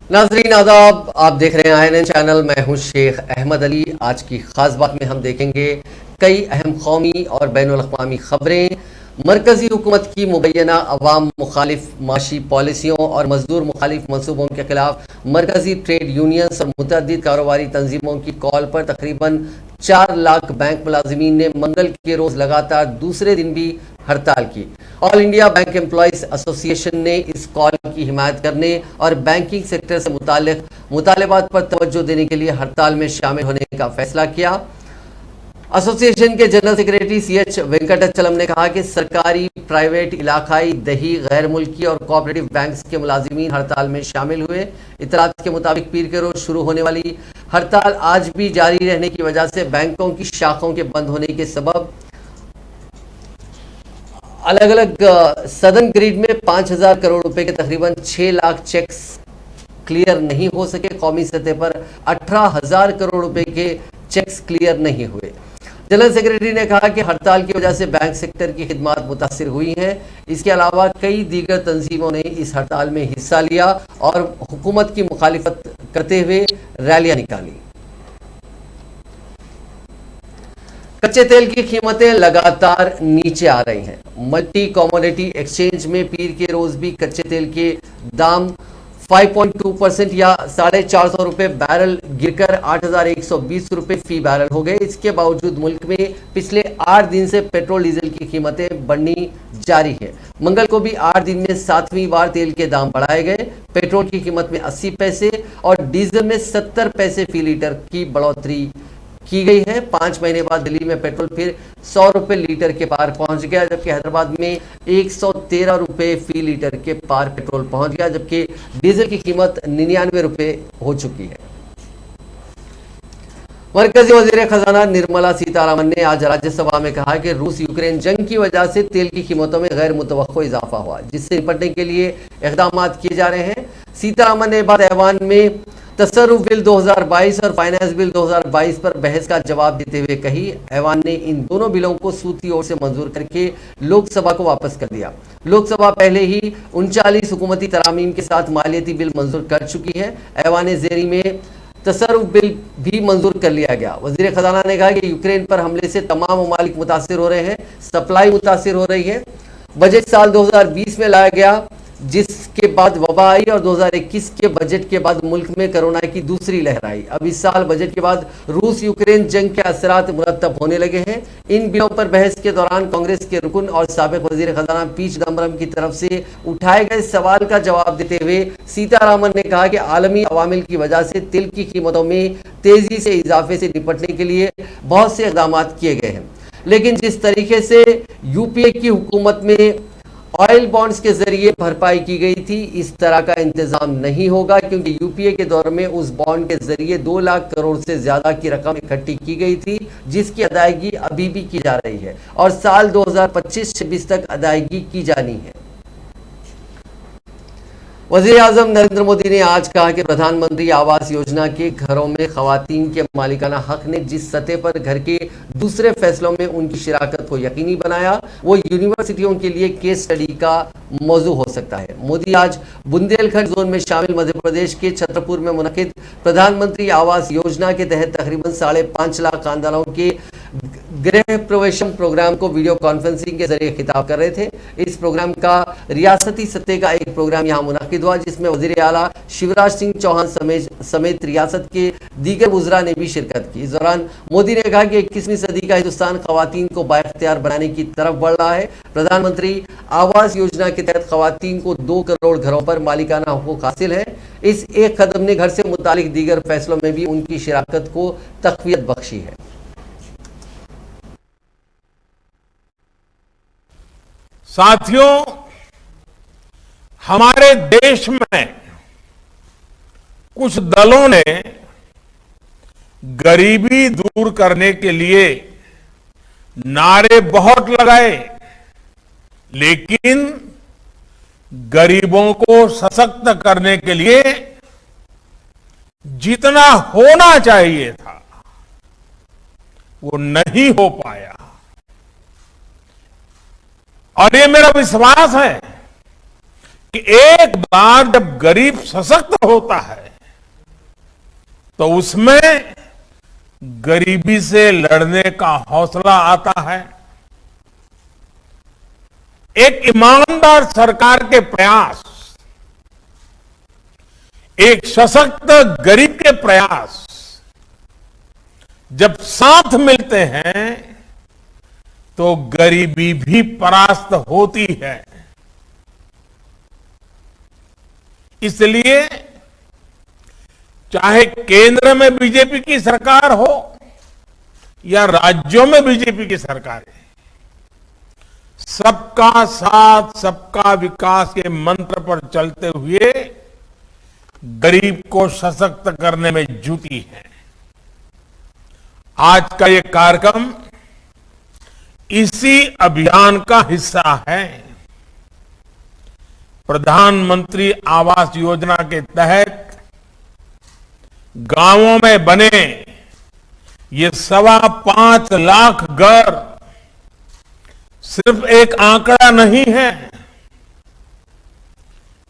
नाजरीन आदाब, आप देख रहे हैं INN चैनल। मैं हूं शेख अहमद अली। आज की खास बात में हम देखेंगे कई अहम कौमी और बैनुल अक़वामी खबरें, मरकजी हुकूमत की मुबैना अवाम मुखालिफ माशी पॉलिसियों और मजदूर मुखालिफ मनसूबों के खिलाफ मरकजी ट्रेड यूनियंस और मुतअद्दिद कारोबारी तंजीमों की कॉल पर तकरीबन 4 लाख बैंक मुलाजिमीन ने मंगल के रोज लगातार दूसरे दिन भी हड़ताल की। All India bank employees association ने इस कॉल की हिमायत करने और बैंकिंग सेक्टर से मुताल्लिक मुतालबात पर तवज्जो देने के लिए हड़ताल में शामिल होने का फैसला किया। एसोसिएशन के जनरल सेक्रेटरी CH वेंकटचलम ने कहा कि सरकारी, प्राइवेट, इलाकाई, दही, गैर मुल्की और कोऑपरेटिव बैंक्स के मुलाजिमीन हड़ताल में शामिल हुए। इतलात के मुताबिक पीर के रोज शुरू होने वाली हड़ताल आज भी जारी रहने की वजह से बैंकों की शाखों के बंद होने के सबब अलग अलग सदन ग्रिड में 5,000 करोड़ रुपए के तकरीबन 6 लाख चेक्स क्लियर नहीं हो सके। कौमी सतह पर 18,000 करोड़ रुपए के चेक्स क्लियर नहीं हुए। जनरल सेक्रेटरी ने कहा कि हड़ताल की वजह से बैंक सेक्टर की खिदमात मुतासिर हुई हैं। इसके अलावा कई दीगर तंजीमों ने इस हड़ताल में हिस्सा लिया और हुकूमत की मुखालिफत करते हुए रैलियां निकाली। कच्चे तेल की कीमतें लगातार नीचे आ रही हैं। मल्टी कमोडिटी एक्सचेंज में पीर के रोज भी कच्चे तेल के दाम 5.2% या 450 रुपए बैरल गिरकर 8,120 रुपए फी बैरल हो गए। इसके बावजूद मुल्क में पिछले 8 दिन से पेट्रोल डीजल की कीमतें बढ़नी जारी है। मंगल को भी 8 दिन में 7वीं बार तेल के दाम बढ़ाए गए। पेट्रोल की कीमत में 80 पैसे और डीजल में 70 पैसे फी लीटर की बढ़ोतरी की गई है। 5 महीने बाद दिल्ली में पेट्रोल फिर 100 रुपए लीटर के पार पहुंच गया, जबकि हैदराबाद में 113 रुपए फी लीटर के पार पेट्रोल पहुंच गया, जबकि डीजल की कीमत 99 रुपए हो चुकी है। मरकजी वजीर खजाना निर्मला सीतारामन ने आज राज्यसभा में कहा कि रूस यूक्रेन जंग की वजह से तेल की कीमतों में गैर मुतवक्को इजाफा हुआ, जिससे निपटने के लिए इकदाम किए जा रहे हैं। सीतारामन ने बाद ऐवान में तसर्रुफ बिल 2022 और फाइनेंस बिल 2022 पर बहस का जवाब देते हुए कही, ऐवान ने इन दोनों बिलों को सूती ओर से मंजूर करके लोकसभा को वापस कर दिया। लोकसभा पहले ही 39 हुकूमती तरामीम के साथ मालियती बिल मंजूर कर चुकी है। ऐवान ज़ेरी में तसर्रुफ बिल भी मंजूर कर लिया गया। वजीर खजाना ने कहा कि यूक्रेन पर हमले से तमाम ममालिक मुतासिर हो रहे हैं, सप्लाई मुतासिर हो रही है। बजट साल 2020 में लाया गया, जिसके बाद वबा आई और 2021 के बजट के बाद मुल्क में कोरोना की दूसरी लहर आई। अब इस साल बजट के बाद रूस यूक्रेन जंग के असरात मुरतब होने लगे हैं। इन बिलों पर बहस के दौरान कांग्रेस के रुकन और साबिक वजीर खजाना पी चिदम्बरम की तरफ से उठाए गए सवाल का जवाब देते हुए सीतारामन ने कहा कि आलमी अवामिल की वजह से तेल की कीमतों में तेजी से इजाफे से निपटने के लिए बहुत से इकदाम किए गए हैं, लेकिन जिस तरीके से UPA की हुकूमत में ऑयल बॉन्ड्स के जरिए भरपाई की गई थी, इस तरह का इंतजाम नहीं होगा, क्योंकि UPA के दौर में उस बॉन्ड के जरिए 2 लाख करोड़ से ज्यादा की रकम इकट्ठी की गई थी, जिसकी अदायगी अभी भी की जा रही है और साल 2025-26 तक अदायगी की जानी है। वज़ीर आज़म नरेंद्र मोदी ने आज कहा कि प्रधानमंत्री आवास योजना के घरों में खवातीन के मालिकाना हक ने जिस सतह पर घर के दूसरे फैसलों में उनकी शिराकत को यकीनी बनाया, वो यूनिवर्सिटियों के लिए केस स्टडी का मौजू हो सकता है। मोदी आज बुंदेलखंड जोन में शामिल मध्य प्रदेश के छतरपुर में मुनक़िद प्रधानमंत्री आवास योजना के तहत तकरीबन 5.5 लाख खानदानों के गृह प्रवेशम प्रोग्राम को वीडियो कॉन्फ्रेंसिंग के जरिए खिताब कर रहे थे। इस प्रोग्राम का रियासती सतह का एक प्रोग्राम यहाँ मुनक़िद हुआ, जिसमें वज़ीर आला शिवराज सिंह चौहान समेत रियासत के दीगर वज़रा ने भी शिरकत की। इस दौरान मोदी ने कहा कि 21वीं सदी का हिंदुस्तान खवातीन को बाइख्तियार बनाने की तरफ बढ़ रहा है। प्रधानमंत्री आवास योजना के तहत खवातीन को 2 करोड़ घरों पर मालिकाना हुकूक हासिल है। इस एक कदम ने घर से मुतालिक दीगर फैसलों में भी उनकी शिराकत को तक़वियत बख्शी है। साथियों, हमारे देश में कुछ दलों ने गरीबी दूर करने के लिए नारे बहुत लगाए, लेकिन गरीबों को सशक्त करने के लिए जितना होना चाहिए था वो नहीं हो पाया। और ये मेरा विश्वास है कि एक बार जब गरीब सशक्त होता है तो उसमें गरीबी से लड़ने का हौसला आता है। एक ईमानदार सरकार के प्रयास, एक सशक्त गरीब के प्रयास जब साथ मिलते हैं तो गरीबी भी परास्त होती है। इसलिए चाहे केंद्र में बीजेपी की सरकार हो या राज्यों में बीजेपी की सरकार है, सबका साथ सबका विकास के मंत्र पर चलते हुए गरीब को सशक्त करने में जुटी है। आज का ये कार्यक्रम इसी अभियान का हिस्सा है। प्रधानमंत्री आवास योजना के तहत गांवों में बने ये 5.25 लाख घर सिर्फ एक आंकड़ा नहीं है।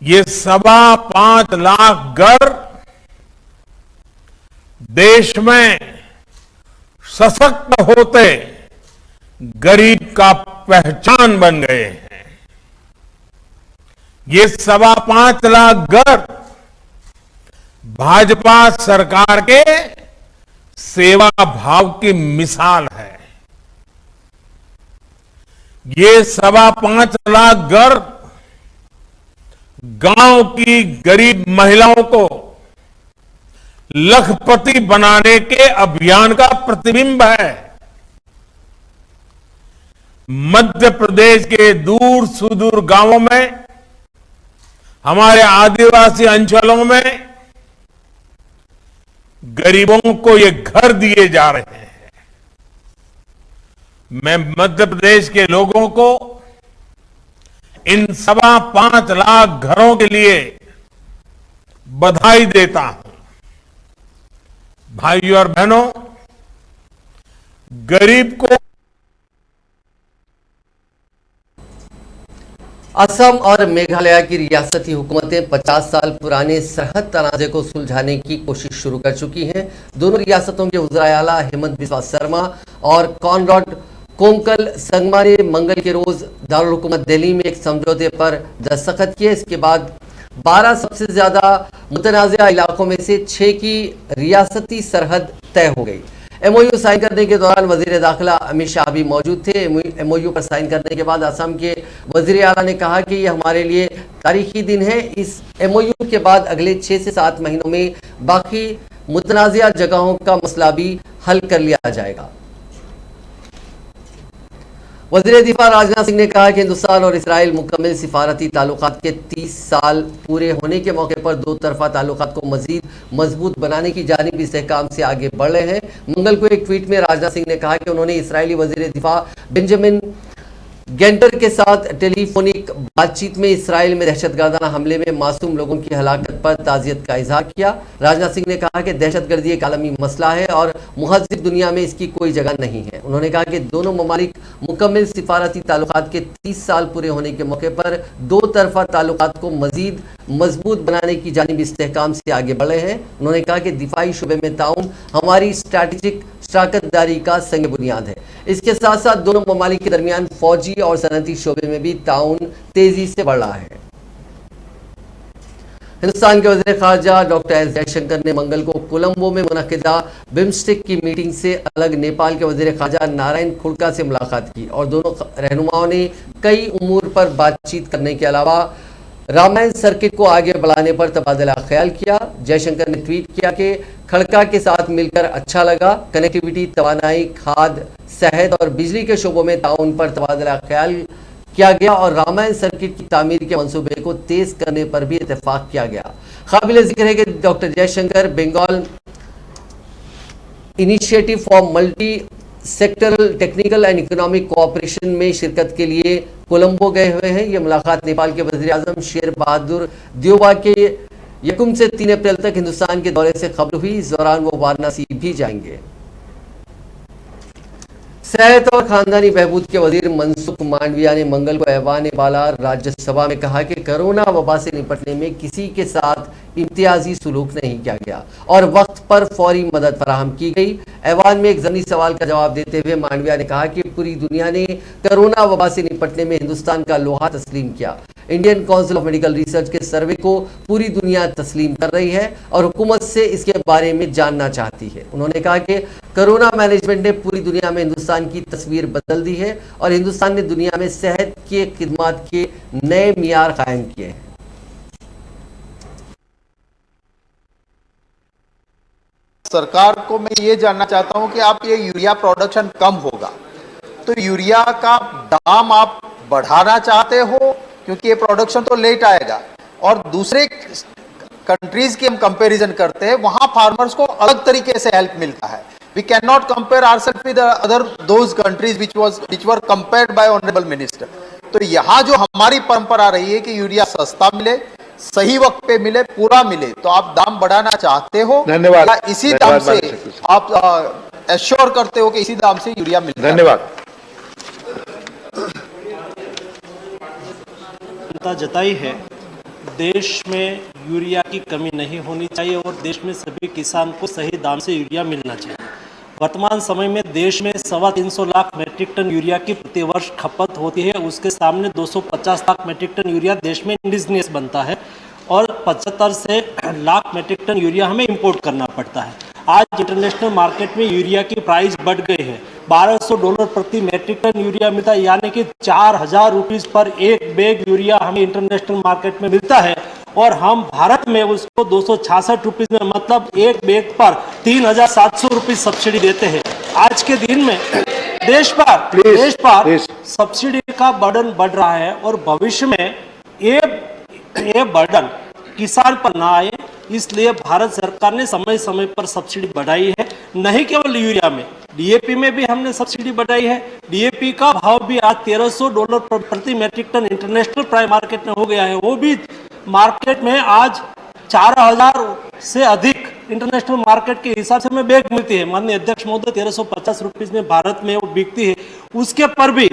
ये 5.25 लाख घर देश में सशक्त होते गरीब का पहचान बन गए हैं। ये 5.25 लाख घर भाजपा सरकार के सेवा भाव की मिसाल है। ये 5.25 लाख घर गांव की गरीब महिलाओं को लखपति बनाने के अभियान का प्रतिबिंब है। मध्य प्रदेश के दूर सुदूर गांवों में, हमारे आदिवासी अंचलों में गरीबों को ये घर दिए जा रहे हैं। मैं मध्य प्रदेश के लोगों को इन 5.25 लाख घरों के लिए बधाई देता हूं। भाइयों और बहनों, गरीब को असम और मेघालय की रियासती हुकूमतें 50 साल पुराने सरहद तनाजे को सुलझाने की कोशिश शुरू कर चुकी हैं। दोनों रियासतों के वज़ीर आला हेमंत बिस्वा शर्मा और कॉनराड कोंकल संगमा ने मंगल के रोज दारुल हुकूमत दिल्ली में एक समझौते पर दस्तखत किए। इसके बाद 12 सबसे ज्यादा मुतनाज़ा इलाकों में से 6 की रियासती सरहद तय हो गई। एमओयू साइन करने के दौरान वजीर दाखिला अमित शाह भी मौजूद थे। एमओयू पर साइन करने के बाद असम के वजीर आला ने कहा कि यह हमारे लिए तारीखी दिन है। इस एमओयू के बाद अगले 6 से 7 महीनों में बाकी मुतनाज़ा जगहों का मसला भी हल कर लिया जाएगा। वज़ीर दिफा राजनाथ सिंह ने कहा कि हिंदुस्तान और इसराइल मुकम्मल सिफारती ताल्लुकात के 30 साल पूरे होने के मौके पर दो तरफा ताल्लुकात को मजीद मजबूत बनाने की जानिब इस्तेहकाम से आगे बढ़ रहे हैं। मंगल को एक ट्वीट में राजनाथ सिंह ने कहा कि उन्होंने इसराइली वज़ीर दिफा बेंजामिन गेंटर के साथ टेलीफोनिक बातचीत में इसराइल में दहशतगर्दाना हमले में मासूम लोगों की हलाकत पर ताज़ियत का इजहार किया। राजनाथ सिंह ने कहा कि दहशतगर्दी एक आलमी मसला है और मुहज़्ज़ब दुनिया में इसकी कोई जगह नहीं है। उन्होंने कहा कि दोनों ममालिक मुकम्मल सिफारती ताल्लुकात के 30 साल पूरे होने के मौके पर दो तरफा ताल्लुकात को मजीद मजबूत बनाने की जानिब इस्तेहकाम से आगे बढ़ रहे हैं। उन्होंने कहा कि दिफाई शुबे में ताउन हमारी स्ट्रैटेजिक शराकतदारी का संग बुनियाद है। इसके साथ साथ दोनों ममालिक के दरमियान फौजी और सनती शोबे में भी ताउन तेजी से बढ़ रहा है। हिंदुस्तान के वज़ीर ख़ारजा डॉक्टर एस जयशंकर ने मंगल को कोलंबो में मुनक़िदा बिम्स्टेक की मीटिंग से अलग नेपाल के वज़ीर ख़ारजा नारायण खुड़का से मुलाकात की और दोनों रहनुमाओं ने कई उमूर पर बातचीत करने के अलावा रामायण सर्किट को आगे बढ़ाने पर तबादला ख्याल किया। जयशंकर ने ट्वीट किया कि खड़का के साथ मिलकर अच्छा लगा। कनेक्टिविटी, तवानाई, खाद, सेहत और बिजली के शोबों में ताउन पर तबादला ख्याल किया गया और रामायण सर्किट की तामीर के मंसूबे को तेज करने पर भी इत्तेफाक किया गया। काबिल जिक्र है कि doctor Jaishankar Bengal initiative for multi sectoral technical and economic cooperation में शिरकत के लिए कोलंबो गए हुए हैं। ये मुलाकात नेपाल के वज़ीर आज़म शेर बहादुर देउबा के 1 से 3 अप्रैल तक हिंदुस्तान के दौरे से खबर हुई। इस दौरान वो वाराणसी भी जाएंगे। सेहत और खानदानी बहबूद के वजीर मनसुख मांडविया ने मंगल को ऐवान बाला राज्यसभा में कहा कि कोरोना वबा से निपटने में किसी के साथ इम्तियाजी सलूक नहीं किया गया और वक्त पर फौरी मदद फराहम की गई। ऐवान में एक ज़मीनी सवाल का जवाब देते हुए मांडविया ने कहा कि पूरी दुनिया ने कोरोना वबा से निपटने में हिंदुस्तान का लोहा तस्लीम किया। Indian council of medical research के सर्वे को पूरी दुनिया तस्लीम कर रही है और हुकूमत से इसके बारे में जानना चाहती है। उन्होंने कहा कि कोरोना मैनेजमेंट ने पूरी दुनिया में हिंदुस्तान की तस्वीर बदल दी है और हिंदुस्तान ने दुनिया में सेहत के खिदमात के नए मियार कायम किए हैं। सरकार को मैं ये जानना चाहता हूं कि आप ये यूरिया प्रोडक्शन कम होगा तो यूरिया का दाम आप बढ़ाना चाहते हो, क्योंकि ये प्रोडक्शन तो लेट आएगा और दूसरे कंट्रीज की हम कंपैरिजन करते हैं, वहां फार्मर्स को अलग तरीके से हेल्प मिलता है। We can not compare ourselves with other those countries which were compared by honourable minister. तो यहाँ जो हमारी परंपरा रही है कि यूरिया सस्ता मिले, सही वक्त पे मिले, पूरा मिले, तो आप दाम बढ़ाना चाहते हो? धन्यवाद। या इसी दाम से आप एश्योर करते हो कि इसी दाम से यूरिया मिलता है? धन्यवाद। जताई है देश में यूरिया की कमी नहीं होनी चाहिए और देश में सभी किसान को सही दाम से यूरिया मिलना चाहिए। वर्तमान समय में देश में 325 लाख मैट्रिक टन यूरिया की प्रतिवर्ष खपत होती है, उसके सामने 250 लाख मैट्रिक टन यूरिया देश में इंडिजिनियस बनता है और 75 से लाख मैट्रिक टन यूरिया हमें इंपोर्ट करना पड़ता है। आज इंटरनेशनल मार्केट में यूरिया की प्राइस बढ़ गई है, $1200 प्रति मैट्रिक टन यूरिया मिलता है, यानी कि 4000 रुपीज़ पर एक बैग यूरिया हमें इंटरनेशनल मार्केट में मिलता है और हम भारत में उसको 266 रुपीज़ में, मतलब एक बैग पर 3700 रुपीज़ सब्सिडी देते हैं। आज के दिन में देश पर सब्सिडी का बर्डन बढ़ रहा है और भविष्य में ये बर्डन किसान पर ना आए, इसलिए भारत सरकार ने समय समय पर सब्सिडी बढ़ाई है। नहीं केवल यूरिया में, डीएपी में भी हमने सब्सिडी बढ़ाई है। डीएपी का भाव भी आज $1300 प्रति metric tonne international price market में हो गया है, वो भी मार्केट में आज 4000 से अधिक इंटरनेशनल मार्केट के हिसाब से हमें बैग मिलती है। माननीय अध्यक्ष महोदय 1350 रुपीज में भारत में वो बिकती है, उसके पर भी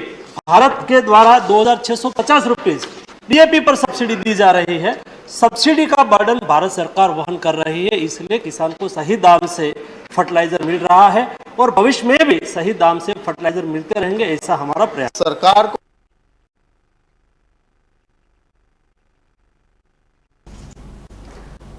भारत के द्वारा 2650 रुपीज डीएपी पर सब्सिडी दी जा रही है। सब्सिडी का बर्डन भारत सरकार वहन कर रही है, इसलिए किसान को सही दाम से फर्टिलाइजर मिल रहा है और भविष्य में भी सही दाम से फर्टिलाइजर मिलते रहेंगे, ऐसा हमारा प्रयास। सरकार को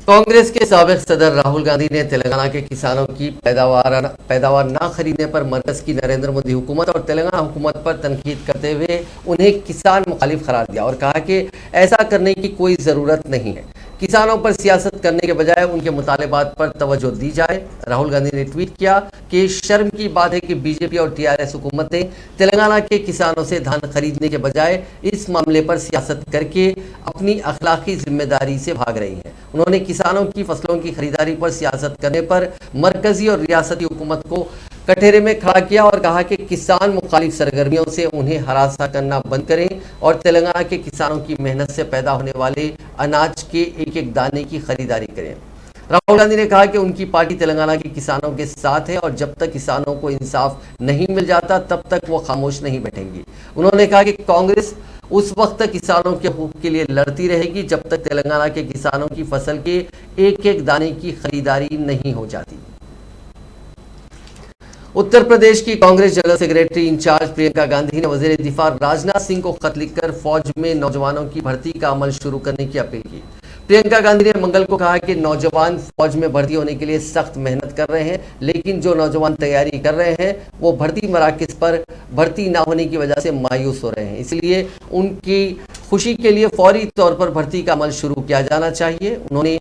कांग्रेस के साबिक सदर राहुल गांधी ने तेलंगाना के किसानों की पैदावार ना खरीदने पर मरकज की नरेंद्र मोदी हुकूमत और तेलंगाना हुकूमत पर तनकीद करते हुए उन्हें किसान मुखालिफ करार दिया और कहा कि ऐसा करने की कोई ज़रूरत नहीं है। किसानों पर सियासत करने के बजाय उनके मुतालबात पर तवज्जो दी जाए। राहुल गांधी ने ट्वीट किया कि शर्म की बात है कि बीजेपी और टीआरएस हुकूमतें तेलंगाना के किसानों से धान खरीदने के बजाय इस मामले पर सियासत करके अपनी अखलाकी जिम्मेदारी से भाग रही हैं। उन्होंने किसानों की फसलों की खरीदारी पर सियासत करने पर मरकजी और रियासती हुकूमत को कटहरे में खड़ा किया और कहा कि किसान मुखालिफ सरगर्मियों से उन्हें हरासा करना बंद करें और तेलंगाना के किसानों की मेहनत से पैदा होने वाले अनाज के एक एक दाने की खरीदारी करें। राहुल गांधी ने कहा कि उनकी पार्टी तेलंगाना के किसानों के साथ है और जब तक किसानों को इंसाफ नहीं मिल जाता तब तक वो खामोश नहीं बैठेंगी। उन्होंने कहा कि कांग्रेस उस वक्त तक किसानों के हकूक के लिए लड़ती रहेगी जब तक तेलंगाना के किसानों की फसल के एक एक दाने की खरीदारी नहीं हो जाती। उत्तर प्रदेश की Congress general secretary in charge Priyanka Gandhi ने वजीर दिफा राजनाथ सिंह को खत लिखकर फौज में नौजवानों की भर्ती का अमल शुरू करने की अपील की। प्रियंका गांधी ने मंगल को कहा कि नौजवान फौज में भर्ती होने के लिए सख्त मेहनत कर रहे हैं, लेकिन जो नौजवान तैयारी कर रहे हैं वो भर्ती मराकज़ पर भर्ती ना होने की वजह से मायूस हो रहे हैं, इसलिए उनकी खुशी के लिए फौरी तौर पर भर्ती का अमल शुरू किया जाना चाहिए। उन्होंने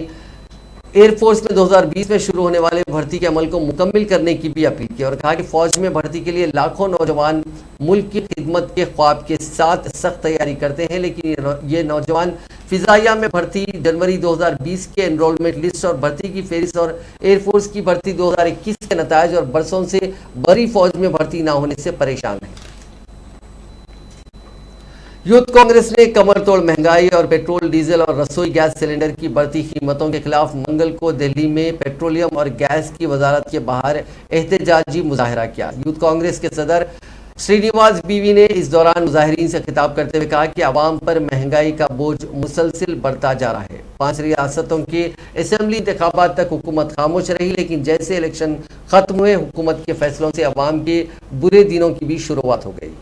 एयरफोर्स में 2020 में शुरू होने वाले भर्ती के अमल को मुकम्मल करने की भी अपील की और कहा कि फौज में भर्ती के लिए लाखों नौजवान मुल्क की खिदमत के ख्वाब के साथ सख्त तैयारी करते हैं, लेकिन ये नौजवान फिजाइया में भर्ती, जनवरी 2020 के एनरोलमेंट लिस्ट और भर्ती की फहरिस्त और एयरफोर्स की भर्ती 2021 के नतायज और बरसों से बड़ी फौज में भर्ती ना होने से परेशान हैं। यूथ कांग्रेस ने कमर तोड़ महंगाई और पेट्रोल, डीजल और रसोई गैस सिलेंडर की बढ़ती कीमतों के खिलाफ मंगल को दिल्ली में पेट्रोलियम और गैस की वजारत के बाहर एहतजाजी मुजाहरा किया। यूथ कांग्रेस के सदर श्रीनिवास बीवी ने इस दौरान मुजाहिरीन से खिताब करते हुए कहा कि आवाम पर महंगाई का बोझ मुसलसिल बढ़ता जा रहा है। 5 रियासतों के असेंबली इंतखाबात तक हुकूमत खामोश रही, लेकिन जैसे इलेक्शन खत्म हुए हुकूमत के फैसलों से आवाम के बुरे दिनों की भी शुरुआत हो गई।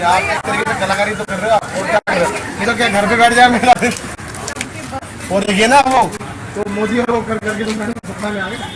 आप एक तरीके से कलाकारी तो कर रहे हो आप, और क्या कर रहे हो? ये तो क्या घर पे बैठ जाए मेरा दिन। और देखिए ना वो तो मोदी और वो कर करके तो मैंने सपना में आ गया।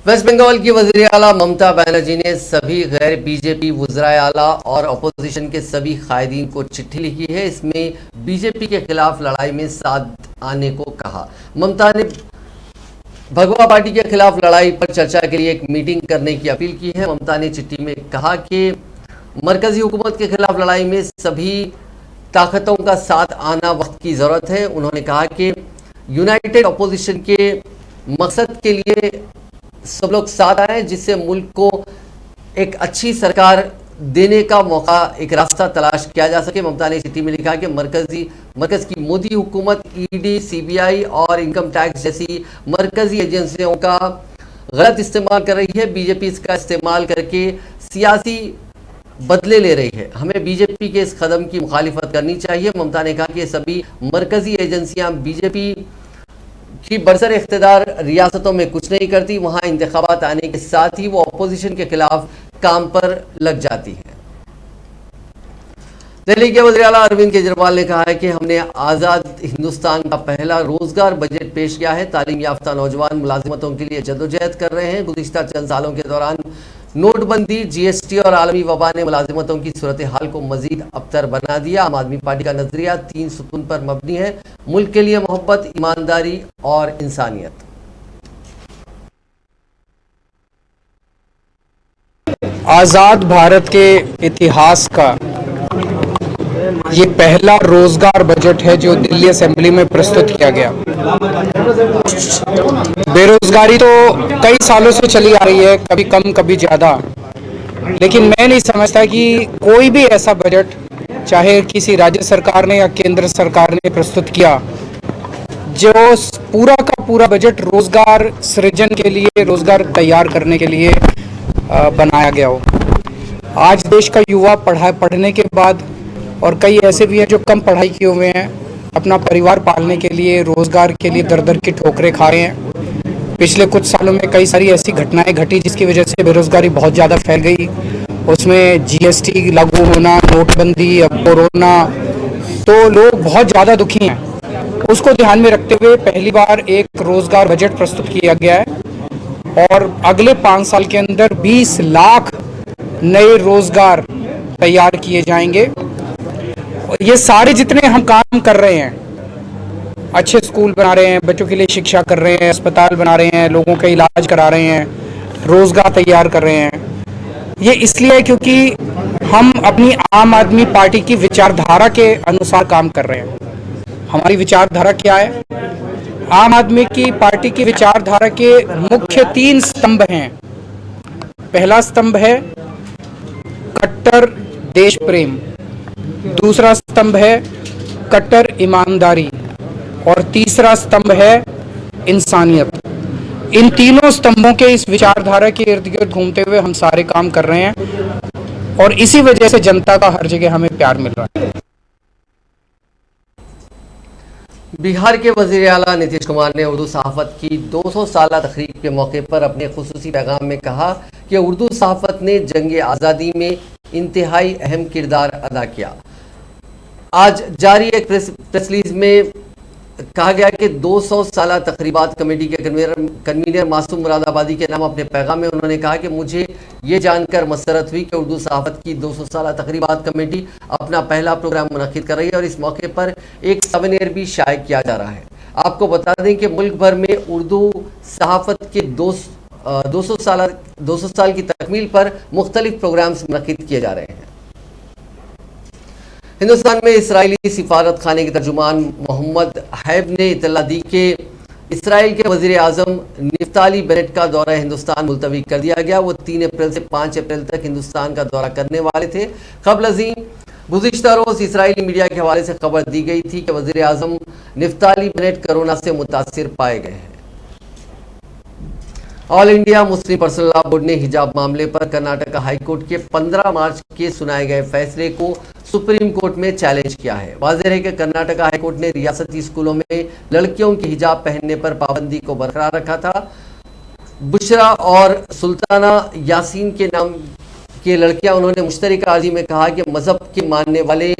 वेस्ट बंगाल की वज़ीर आला ममता बनर्जी ने सभी गैर बीजेपी वज़राए आला और अपोजिशन के सभी कायदीन को चिट्ठी लिखी है। इसमें बीजेपी के खिलाफ लड़ाई में साथ आने को कहा। ममता ने भगवा पार्टी के खिलाफ लड़ाई पर चर्चा के लिए एक मीटिंग करने की अपील की है। ममता ने चिट्ठी में कहा कि मरकजी हुकूमत के खिलाफ लड़ाई में सभी ताकतों का साथ आना वक्त की ज़रूरत है। उन्होंने कहा कि यूनाइटेड अपोजिशन के मकसद के लिए सब लोग साथ आए, जिससे मुल्क को एक अच्छी सरकार देने का मौका, एक रास्ता तलाश किया जा सके। ममता ने चिट्ठी में लिखा कि मरकज की मोदी हुकूमत ईडी, सीबीआई और इनकम टैक्स जैसी मरकजी एजेंसियों का गलत इस्तेमाल कर रही है। बीजेपी इसका इस्तेमाल करके सियासी बदले ले रही है। हमें बीजेपी के इस कदम की मुखालिफत करनी चाहिए। ममता ने कहा कि सभी मरकजी एजेंसियां बीजेपी की बरसर इख्तिदार रियासतों में कुछ नहीं करती, वहां इंतखाबात आने के साथ ही वो अपोजिशन के खिलाफ काम पर लग जाती है। दिल्ली के वज़ीर आला अरविंद केजरीवाल ने कहा है कि हमने आज़ाद हिंदुस्तान का पहला रोजगार बजट पेश किया है। तालीम याफ्ता नौजवान मुलाजिमतों के लिए जदोजहद कर रहे हैं। गुज़िश्ता चंद सालों के दौरान नोटबंदी, जीएसटी और आलमी वबा ने मुलाजिमतों की सूरत हाल को मजीद अबतर बना दिया। आम आदमी पार्टी का नजरिया 3 सुतून पर मबनी है: मुल्क के लिए मोहब्बत, ईमानदारी और इंसानियत। आज़ाद भारत के इतिहास का ये पहला रोजगार बजट है जो दिल्ली असेंबली में प्रस्तुत किया गया। बेरोजगारी तो कई सालों से चली आ रही है, कभी कम कभी ज़्यादा, लेकिन मैं नहीं समझता कि कोई भी ऐसा बजट, चाहे किसी राज्य सरकार ने या केंद्र सरकार ने प्रस्तुत किया, जो पूरा का पूरा बजट रोजगार सृजन के लिए, रोजगार तैयार करने के लिए बनाया गया हो। आज देश का युवा पढ़ने के बाद, और कई ऐसे भी हैं जो कम पढ़ाई किए हुए हैं, अपना परिवार पालने के लिए, रोजगार के लिए दर दर की ठोकरें खा रहे हैं। पिछले कुछ सालों में कई सारी ऐसी घटनाएं घटी जिसकी वजह से बेरोजगारी बहुत ज़्यादा फैल गई। उसमें जीएसटी लागू होना, नोटबंदी, अब कोरोना, तो लोग बहुत ज़्यादा दुखी हैं। उसको ध्यान में रखते हुए पहली बार एक रोजगार बजट प्रस्तुत किया गया है और अगले 5 साल के अंदर 20 लाख नए रोजगार तैयार किए जाएंगे। और ये सारे जितने हम काम कर रहे हैं, अच्छे स्कूल बना रहे हैं, बच्चों के लिए शिक्षा कर रहे हैं, अस्पताल बना रहे हैं, लोगों का इलाज करा रहे हैं, रोजगार तैयार कर रहे हैं, ये इसलिए है क्योंकि हम अपनी आम आदमी पार्टी की विचारधारा के अनुसार काम कर रहे हैं। हमारी विचारधारा क्या है? आम आदमी की पार्टी की विचारधारा के मुख्य 3 स्तंभ हैं। पहला स्तंभ है कट्टर देश प्रेम, दूसरा स्तंभ है कट्टर ईमानदारी और तीसरा स्तंभ है इंसानियत। इन तीनों स्तंभों के इस विचारधारा के इर्द गिर्द घूमते हुए हम सारे काम कर रहे हैं और इसी वजह से जनता का हर जगह हमें प्यार मिल रहा है। बिहार के वजीर आला नीतीश कुमार ने उर्दू सहाफत की 200 साला तकरीब के मौके पर अपने खुसूसी पैगाम में कहा कि उर्दू सहाफत ने जंग आज़ादी में इंतहाई अहम किरदार अदा किया। आज जारी एक प्रेस रिलीज में कहा गया कि 200 साला तकरीबात कमेटी के कन्वीनर मासूम मुरादाबादी के नाम अपने पैगाम में उन्होंने कहा कि मुझे ये जानकर मसरत हुई कि उर्दू सहाफत की 200 साला तकरीबात कमेटी अपना पहला प्रोग्राम मुनक्किद कर रही है और इस मौके पर एक सवेनियर भी शाये किया जा रहा है। आपको बता दें कि मुल्क भर में उर्दू सहाफत के 200 साल की तकमील पर मुख्तलिफ प्रोग्राम्स मुनक्किद किए जा रहे हैं। हिंदुस्तान में इसराइली सिफारत खाने के तर्जुमान मोहम्मद हैब ने इतला दी कि इसराइल के वजीर आजम निफ्ताली बेनेट का दौरा हिंदुस्तान मुलतवी कर दिया गया। वो 3 अप्रैल से 5 अप्रैल तक हिंदुस्तान का दौरा करने वाले थे। क़ब्ल अज़ीं गुज़िश्ता रोज़ इसराइली मीडिया के हवाले से खबर दी गई थी कि वजीर आजम निफ्ताली बेनेट कोरोना से मुतासिर पाए गए हैं। All India Muslim personal law board ने हिजाब मामले पर कर्नाटक हाईकोर्ट के 15 मार्च के सुनाए गए फैसले को सुप्रीम कोर्ट में चैलेंज किया है। वाज़ेह है कि कर्नाटक हाईकोर्ट ने रियासती स्कूलों में लड़कियों के हिजाब पहनने पर पाबंदी को बरकरार रखा था। बुशरा और सुल्ताना यासीन के नाम की लड़कियां, उन्होंने मुश्तरका अर्जी में कहा कि मजहब के मानने वाले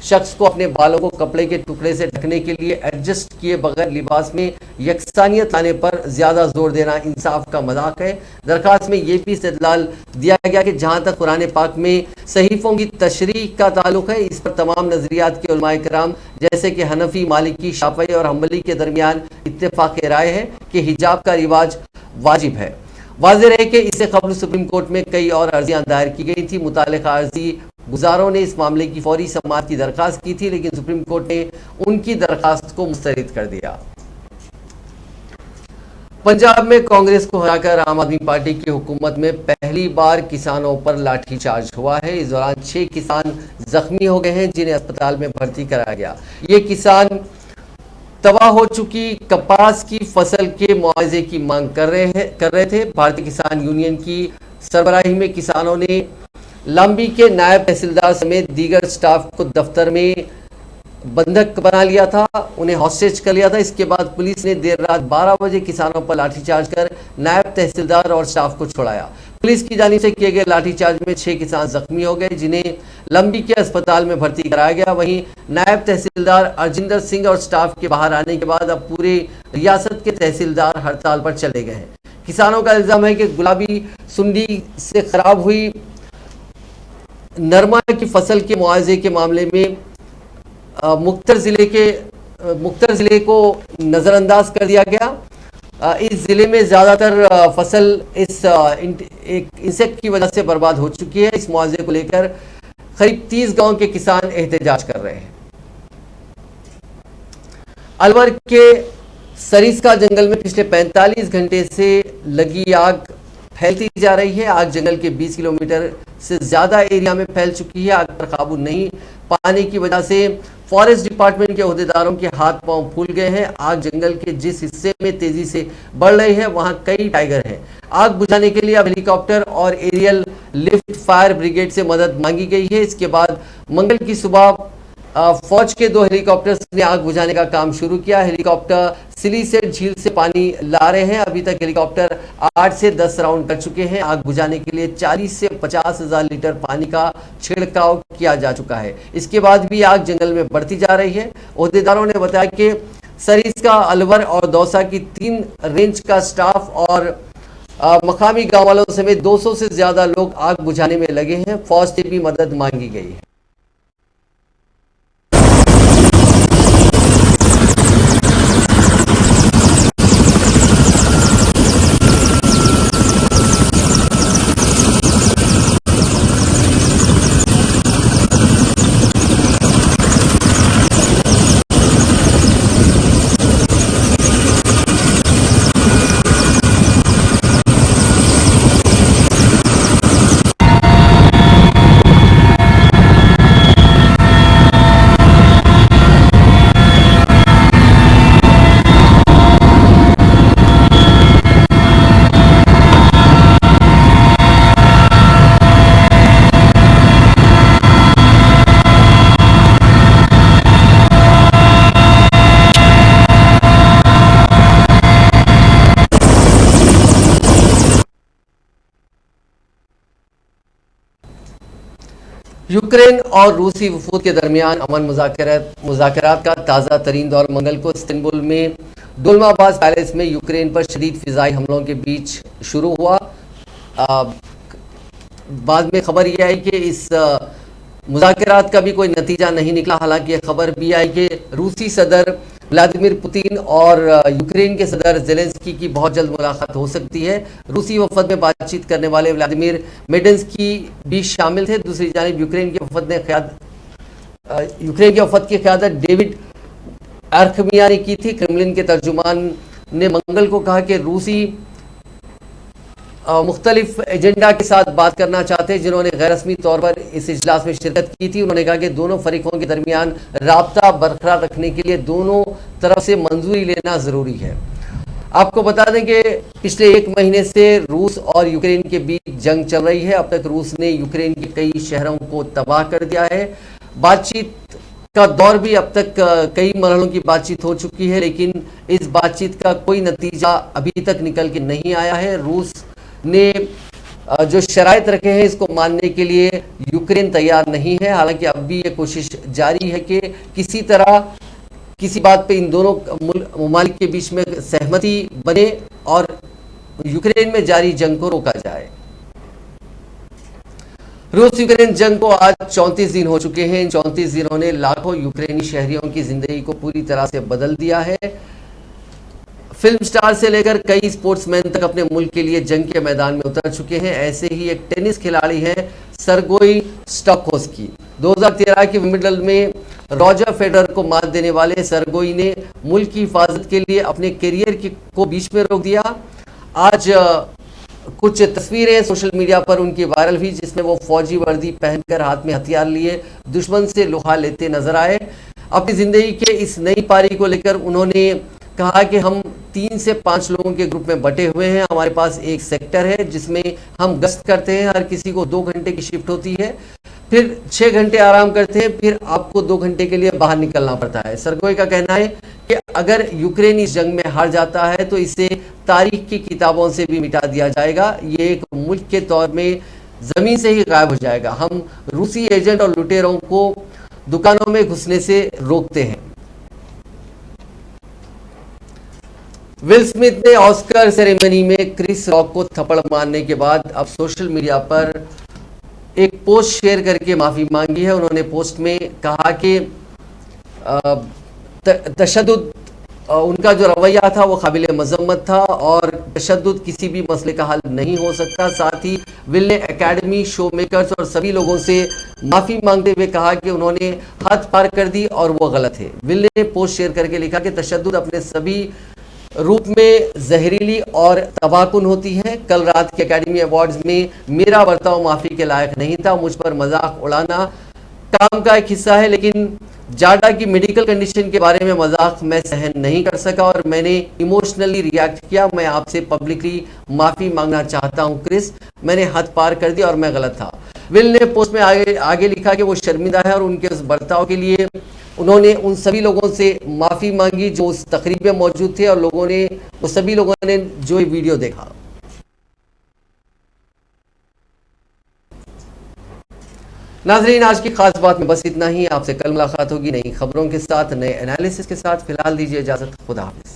शख्स को अपने बालों को कपड़े के टुकड़े से ढकने के लिए एडजस्ट किए बगैर लिबास में यकसानियत लाने पर ज़्यादा जोर देना इंसाफ का मजाक है। दरखास्त में यह भी इस्तदलाल दिया गया कि जहाँ तक कुरान पाक में सहीफ़ों की तशरीह का ताल्लुक है, इस पर तमाम नज़रियात के उलमाए किराम जैसे कि हनफी, मालिकी, शाफ़ई और हम्बली के दरमियान इत्तेफाक राय है कि हिजाब का रिवाज वाजिब है। वाज़ेह रहे कि इससे कबल सुप्रीम कोर्ट में कई और अर्जियाँ दायर की गई थी। मुतालिका अर्जी गुजारों ने इस मामले की फौरी समाअत की दरखास्त की थी, लेकिन सुप्रीम कोर्ट ने उनकी दरखास्त को मुस्तरद कर दिया। पंजाब में कांग्रेस को हराकर आम आदमी पार्टी की हुकूमत में पहली बार किसानों पर लाठीचार्ज हुआ है। इस दौरान 6 किसान जख्मी हो गए हैं, जिन्हें अस्पताल में भर्ती कराया गया। ये किसान तबाह हो चुकी कपास की फसल के मुआवजे की मांग कर रहे थे। भारतीय किसान यूनियन की सरबराही में किसानों ने लंबी के नायब तहसीलदार समेत दीगर स्टाफ को दफ्तर में बंधक बना लिया था, उन्हें हॉस्टेज कर लिया था। इसके बाद पुलिस ने देर रात 12 बजे किसानों पर लाठीचार्ज कर नायब तहसीलदार और स्टाफ को छुड़ाया। पुलिस की जानिब से किए गए लाठीचार्ज में 6 किसान जख्मी हो गए, जिन्हें लंबी के अस्पताल में भर्ती कराया गया। वहीं नायब तहसीलदार अर्जिंदर सिंह और स्टाफ के बाहर आने के बाद अब पूरे रियासत के तहसीलदार हड़ताल पर चले गए हैं। किसानों का इल्जाम है कि गुलाबी सुंडी से खराब हुई नरमा की फसल के मुआवजे के मामले में मुख्तर ज़िले को नज़रअंदाज कर दिया गया। इस ज़िले में ज़्यादातर फसल इस इंसेक्ट की वजह से बर्बाद हो चुकी है। इस मुआवजे को लेकर करीब 30 गांव के किसान एहतजाज कर रहे हैं। अलवर के सरिस्का जंगल में पिछले 45 घंटे से लगी आग फैलती जा रही है। आग जंगल के 20 किलोमीटर से ज़्यादा एरिया में फैल चुकी है। आग पर काबू नहीं पाने की वजह से फॉरेस्ट डिपार्टमेंट के ओहदेदारों के हाथ पांव फूल गए हैं। आग जंगल के जिस हिस्से में तेजी से बढ़ रही है, वहां कई टाइगर हैं। आग बुझाने के लिए अब हेलीकॉप्टर और एरियल लिफ्ट फायर ब्रिगेड से मदद मांगी गई है। इसके बाद मंगल की सुबह फौज के 2 हेलीकॉप्टर्स ने आग बुझाने का काम शुरू किया। हेलीकॉप्टर सिलीसेट झील से पानी ला रहे हैं। अभी तक हेलीकॉप्टर 8 से 10 राउंड कर चुके हैं। आग बुझाने के लिए 40 से 50 हज़ार लीटर पानी का छिड़काव किया जा चुका है। इसके बाद भी आग जंगल में बढ़ती जा रही है। ओहदेदारों ने बताया कि सरिस्का, अलवर और दौसा की 3 रेंज का स्टाफ और मकामी गांव वालों समेत 200 से ज्यादा लोग आग बुझाने में लगे हैं। फौज से भी मदद मांगी गई है। यूक्रेन और रूसी वफूद के दरमियान अमन मुज़ाकरात का ताज़ा तरीन दौर मंगल को इस्तांबुल में डोलमाबाज पैलेस में यूक्रेन पर शदीद फ़िज़ाई हमलों के बीच शुरू हुआ। बाद में खबर यह आई कि इस मुज़ाकरात का भी कोई नतीजा नहीं निकला। हालांकि यह खबर भी आई कि रूसी सदर व्लादिमीर पुतिन और यूक्रेन के सदर ज़ेलेंस्की की बहुत जल्द मुलाकात हो सकती है। रूसी वफद में बातचीत करने वाले व्लादिमीर मेडेंस्की भी शामिल थे। दूसरी जानिब यूक्रेन के वफद की क़यादत डेविड आर्खमिया ने की थी। क्रेमलिन के तर्जुमान ने मंगल को कहा कि रूसी मुख्तलिफ एजेंडा के साथ बात करना चाहते हैं, जिन्होंने गैर रस्मी तौर पर इस इजलास में शिरकत की थी। उन्होंने कहा कि दोनों फरीकों के दरमियान राब्ता बरकरार रखने के लिए दोनों तरफ से मंजूरी लेना ज़रूरी है। आपको बता दें कि पिछले एक महीने से रूस और यूक्रेन के बीच जंग चल रही है। अब तक रूस ने यूक्रेन के कई शहरों को तबाह कर दिया है। बातचीत का दौर भी अब तक कई मरहलों की बातचीत हो चुकी है, लेकिन इस बातचीत का कोई नतीजा अभी तक निकल के नहीं आया है। रूस ने जो शराइत रखे हैं इसको मानने के लिए यूक्रेन तैयार नहीं है। हालांकि अब भी ये कोशिश जारी है कि किसी तरह किसी बात पे इन दोनों ममालिक के बीच में सहमति बने और यूक्रेन में जारी जंग को रोका जाए। रूस यूक्रेन जंग को आज 34 दिन हो चुके हैं। इन 34 दिनों ने लाखों यूक्रेनी शहरियों की जिंदगी को पूरी तरह से बदल दिया है। फिल्म स्टार से लेकर कई स्पोर्ट्समैन तक अपने मुल्क के लिए जंग के मैदान में उतर चुके हैं। ऐसे ही एक टेनिस खिलाड़ी हैं सरगोई स्टॉकहोस्की। 2013 के विंबलडन में रॉजर फेडरर को मात देने वाले सरगोई ने मुल्क की हिफाजत के लिए अपने करियर को बीच में रोक दिया। आज कुछ तस्वीरें सोशल मीडिया पर उनकी वायरल हुई, जिसमें वो फौजी वर्दी पहनकर हाथ में हथियार लिए दुश्मन से लोहा लेते नजर आए। अपनी जिंदगी के इस नई पारी को लेकर उन्होंने कहा कि हम 3 से 5 लोगों के ग्रुप में बटे हुए हैं। हमारे पास एक सेक्टर है जिसमें हम गश्त करते हैं। हर किसी को 2 घंटे की शिफ्ट होती है, फिर 6 घंटे आराम करते हैं, फिर आपको 2 घंटे के लिए बाहर निकलना पड़ता है। सरगोई का कहना है कि अगर यूक्रेन इस जंग में हार जाता है तो इसे तारीख की किताबों से भी मिटा दिया जाएगा। ये एक मुल्क के तौर में जमीन से ही गायब हो जाएगा। हम रूसी एजेंट और लुटेरों को दुकानों में घुसने से रोकते हैं। विल स्मिथ ने ऑस्कर सेरेमनी में क्रिस रॉक को थप्पड़ मारने के बाद अब सोशल मीडिया पर एक पोस्ट शेयर करके माफ़ी मांगी है। उन्होंने पोस्ट में कहा कि तशद्दुद उनका जो रवैया था वो काबिल मजम्मत था और तशद्दुद किसी भी मसले का हल नहीं हो सकता। साथ ही विल ने एकेडमी, शो मेकर्स और सभी लोगों से माफ़ी मांगते हुए कहा कि उन्होंने हद पार कर दी और वो गलत है। विल ने पोस्ट शेयर करके लिखा कि तशद्दुद अपने सभी रूप में जहरीली और तबाहकुन होती है। कल रात के एकेडमी अवार्ड्स में मेरा बर्ताव माफ़ी के लायक नहीं था। मुझ पर मजाक उड़ाना काम का एक हिस्सा है, लेकिन जाडा की मेडिकल कंडीशन के बारे में मजाक मैं सहन नहीं कर सका और मैंने इमोशनली रिएक्ट किया। मैं आपसे पब्लिकली माफ़ी मांगना चाहता हूं क्रिस, मैंने हद पार कर दी और मैं गलत था। विल ने पोस्ट में आगे लिखा कि वो शर्मिंदा है और उनके उस बर्ताव के लिए उन्होंने उन सभी लोगों से माफ़ी मांगी जो उस तकरीब में मौजूद थे और वो सभी लोगों ने जो ये वीडियो देखा। नाजरीन, आज की खास बात में बस इतना ही। आपसे कल मुलाकात होगी नई खबरों के साथ, नए एनालिसिस के साथ। फिलहाल दीजिए इजाजत। खुदा हाफिज।